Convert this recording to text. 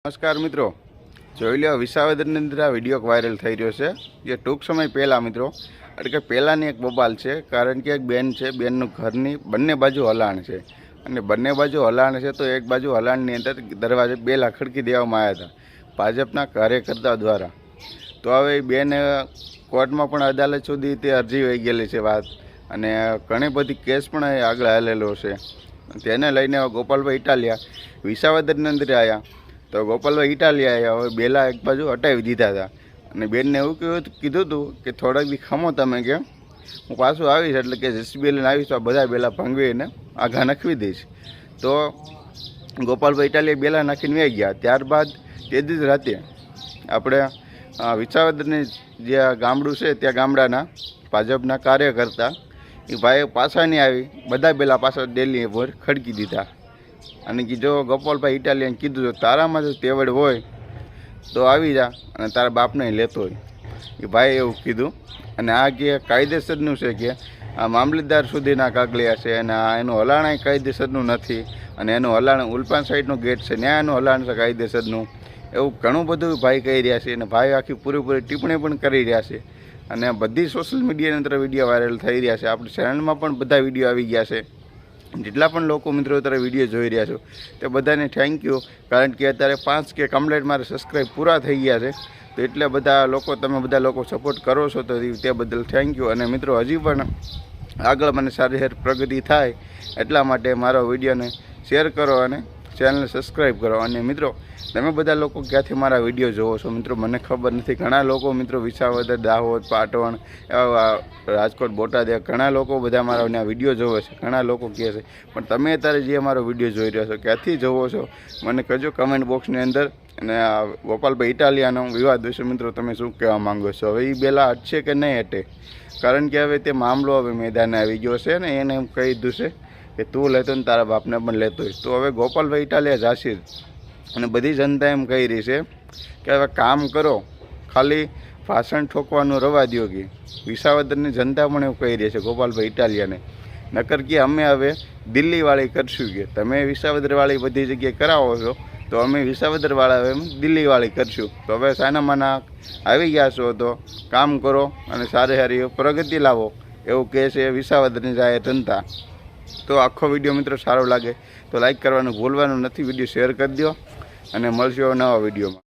નમસ્કાર મિત્રો, જોઈ લો વિસાવદરની અંદર આ વિડીયો વાયરલ થઈ રહ્યો છે જે ટૂંક સમય પહેલાં મિત્રો એટલે કે પહેલાંની એક બબાલ છે. કારણ કે એક બેન છે, બેનનું ઘરની બંને બાજુ હલાણ છે અને બંને બાજુ હલાણ છે તો એક બાજુ હલાણની અંદર દરવાજે બેલા ખડકી દેવામાં આવ્યા હતા ભાજપના કાર્યકર્તા દ્વારા. તો હવે બેન કોર્ટમાં પણ અદાલત સુધી તે અરજી વહી ગયેલી છે વાત, અને ઘણી બધી કેસ પણ આગળ હાલેલો છે. તેને લઈને ગોપાલભાઈ ઇટાલિયા વિસાવદરની અંદર આવ્યા. તો ગોપાલભાઈ ઇટાલિયા આવ્યા, હવે બેલા એક બાજુ હટાવી દીધા હતા અને બેનને એવું કીધું હતું કે થોડાક દી ખમો તમે કે હું પાછું આવીશ, એટલે કે જેસીબી લઈને આવીશ તો આ બધા બેલા ભંગવીને આઘા નાખવી દઈશ. તો ગોપાલભાઈ ઇટાલિયા બેલા નાખીને વહી ગયા. ત્યારબાદ તે જ રાતે આપણે વિસાવદરની જે ગામડું છે ત્યાં ગામડાના ભાજપના કાર્યકર્તા એ ભાઈ પાછા નહીં આવી, બધા બેલા પાછા ડેલી પર ખડકી દીધા અને જો ગોપાલભાઈ ઇટાલિયાને કીધું તો તારામાં જો તેવડ હોય તો આવી જા અને તારા બાપને લેતો હોય, એ ભાઈ એવું કીધું. અને આ કે કાયદેસરનું છે કે આ મામલતદાર સુધીના કાગળિયા છે અને એનું હલાણ કાયદેસરનું નથી, અને એનું હલાણ ઉલપાન સાઈડનું ગેટ છે ત્યાં એનું હલાણ છે કાયદેસરનું. એવું ઘણું બધું ભાઈ કહી રહ્યા છે અને ભાઈ આખી પૂરેપૂરી ટિપ્પણી પણ કરી રહ્યા છે અને બધી સોશિયલ મીડિયાની અંદર વિડીયો વાયરલ થઈ રહ્યા છે. આપણી ચેનલમાં પણ બધા વિડીયો આવી ગયા છે. જેટલા પણ લોકો મિત્રો અત્યારે વિડીયો જોઈ રહ્યા છો તે બધાને થેન્ક યુ, કારણ કે અત્યારે 5 કે કમ્પ્લીટ મારે સબસ્ક્રાઈબ પૂરા થઈ ગયા છે. તો એટલે બધા લોકો, તમે બધા લોકો સપોર્ટ કરો છો તો તે બદલ થેન્ક યુ. અને મિત્રો હજી પણ આગળ મને સારી પ્રગતિ થાય એટલા માટે મારો વિડીયોને શેર કરો અને ચેનલને સબસ્ક્રાઈબ કરો. અને મિત્રો તમે બધા લોકો ક્યાંથી મારા વિડીયો જોવો છો મિત્રો મને ખબર નથી. ઘણા લોકો મિત્રો વિસાવદર, દાહોદ, પાટણ, રાજકોટ, બોટાદ ઘણા લોકો બધા મારા વિડીયો જોવે છે, ઘણા લોકો કહે છે. પણ તમે અત્યારે જે મારો વિડીયો જોઈ રહ્યા છો ક્યાંથી જોવો છો મને કહેજો કમેન્ટ બોક્સની અંદર. અને આ ગોપાલભાઈ ઇટાલિયાનો વિવાદ વિશે મિત્રો તમે શું કહેવા માંગો છો? હવે એ બેલા હટશે કે નહીં હટે? કારણ કે હવે તે મામલો હવે મેદાને આવી ગયો છે ને એને એમ કહી દીધું છે કે તું લેતો ને તારા બાપને પણ લેતો હોય. તો હવે ગોપાલભાઈ ઇટાલિયા જાસીર અને બધી જનતા એમ કહી રહી છે કે હવે કામ કરો, ખાલી ભાષણ ઠોકવાનું રવા દો. કે વિસાવદરની જનતા પણ એવું કહી રહી છે ગોપાલભાઈ ઇટાલિયાને, નકર કે અમે હવે દિલ્હીવાળી કરશું. કે તમે વિસાવદરવાળી બધી જગ્યાએ કરાવો છો તો અમે વિસાવદરવાળા હવે દિલ્હીવાળી કરશું. તો હવે સાનામાના આવી ગયા છો તો કામ કરો અને સારી પ્રગતિ લાવો એવું કહે છે વિસાવદરની જાહેર જનતા. તો આખો વિડીયો મિત્રો સારો લાગે તો લાઈક કરવાનું ભૂલવાનું નથી, વિડીયો શેર કરી દો અને મળશું નવા વિડીયોમાં.